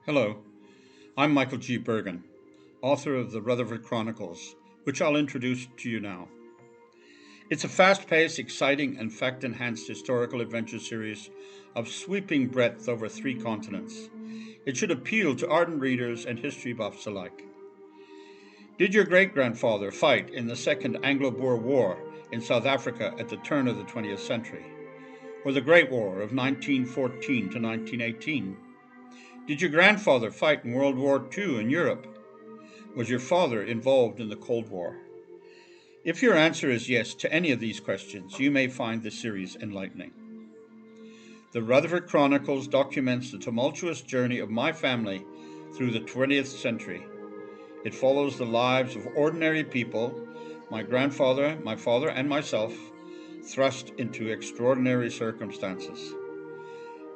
Hello, I'm Michael G. Bergen, author of the Rutherford Chronicles, which I'll introduce to you now. It's a fast-paced, exciting, and fact-enhanced historical adventure series of sweeping breadth over 3 continents. It should appeal to ardent readers and history buffs alike. Did your great-grandfather fight in the Second Anglo-Boer War in South Africa at the turn of the 20th century? Or the Great War of 1914 to 1918? Did your grandfather fight in World War II in Europe? Was your father involved in the Cold War? If your answer is yes to any of these questions, you may find this series enlightening. The Rutherford Chronicles documents the tumultuous journey of my family through the 20th century. It follows the lives of ordinary people, my grandfather, my father, and myself, thrust into extraordinary circumstances.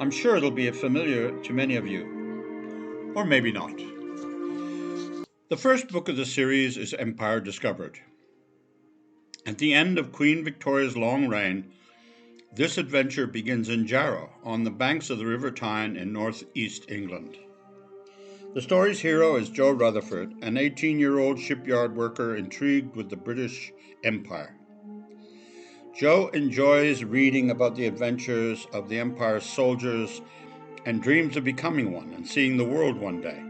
I'm sure it'll be familiar to many of you, or maybe not. The first book of the series is Empire Discovered. At the end of Queen Victoria's long reign, this adventure begins in Jarrow, on the banks of the River Tyne in northeast England. The story's hero is Joe Rutherford, an 18-year-old shipyard worker intrigued with the British Empire. Joe enjoys reading about the adventures of the Empire's soldiers and dreams of becoming one and seeing the world one day.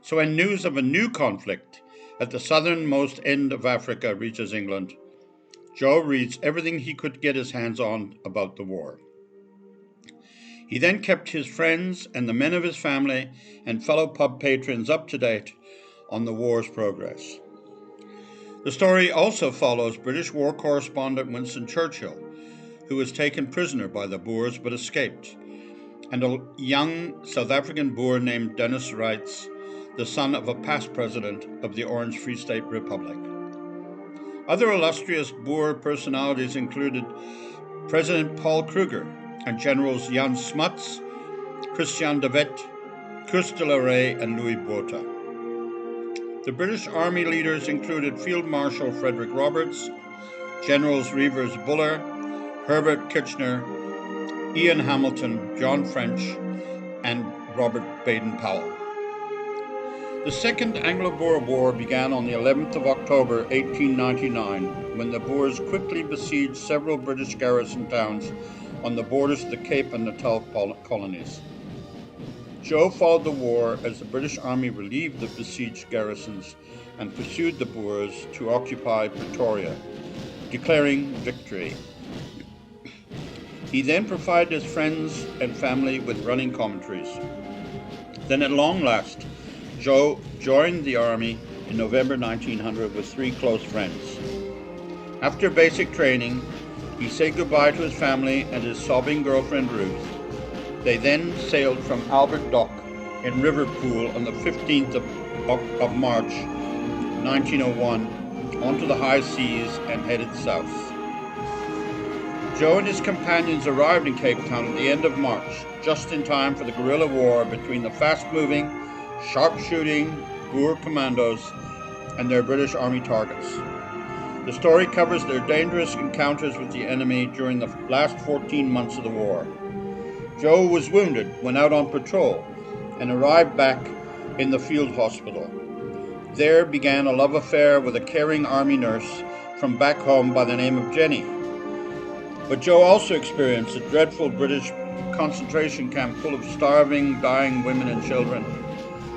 So when news of a new conflict at the southernmost end of Africa reaches England, Joe reads everything he could get his hands on about the war. He then kept his friends and the men of his family and fellow pub patrons up to date on the war's progress. The story also follows British war correspondent Winston Churchill, who was taken prisoner by the Boers but escaped, and a young South African Boer named Dennis Wrights, the son of a past president of the Orange Free State Republic. Other illustrious Boer personalities included President Paul Kruger and Generals Jan Smuts, Christian de Wet, Koos de la Rey, and Louis Botha. The British Army leaders included Field Marshal Frederick Roberts, Generals Reivers Buller, Herbert Kitchener, Ian Hamilton, John French, and Robert Baden-Powell. The Second Anglo-Boer War began on the 11th of October 1899, when the Boers quickly besieged several British garrison towns on the borders of the Cape and Natal colonies. Joe followed the war as the British Army relieved the besieged garrisons and pursued the Boers to occupy Pretoria, declaring victory. He then provided his friends and family with running commentaries. Then at long last, Joe joined the army in November 1900 with 3 close friends. After basic training, he said goodbye to his family and his sobbing girlfriend Ruth. They then sailed from Albert Dock in Liverpool on the 15th of March 1901 onto the high seas and headed south. Joe and his companions arrived in Cape Town at the end of March, just in time for the guerrilla war between the fast-moving, sharpshooting Boer commandos and their British Army targets. The story covers their dangerous encounters with the enemy during the last 14 months of the war. Joe was wounded when out on patrol and arrived back in the field hospital. There began a love affair with a caring army nurse from back home by the name of Jenny. But Joe also experienced a dreadful British concentration camp full of starving, dying women and children,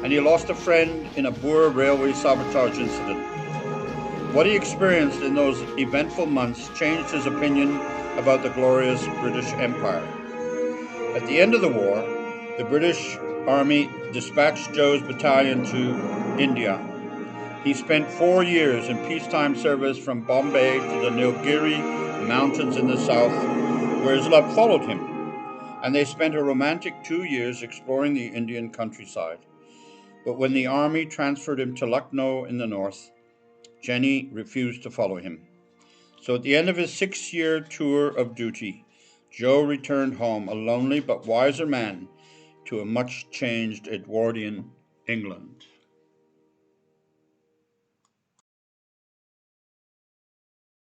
and he lost a friend in a Boer railway sabotage incident. What he experienced in those eventful months changed his opinion about the glorious British Empire. At the end of the war, the British Army dispatched Joe's battalion to India. He spent 4 years in peacetime service from Bombay to the Nilgiri Mountains in the south, where his love followed him, and they spent a romantic 2 years exploring the Indian countryside. But when the army transferred him to Lucknow in the north, Jenny refused to follow him. So at the end of his 6-year tour of duty, Joe returned home, a lonely but wiser man, to a much-changed Edwardian England.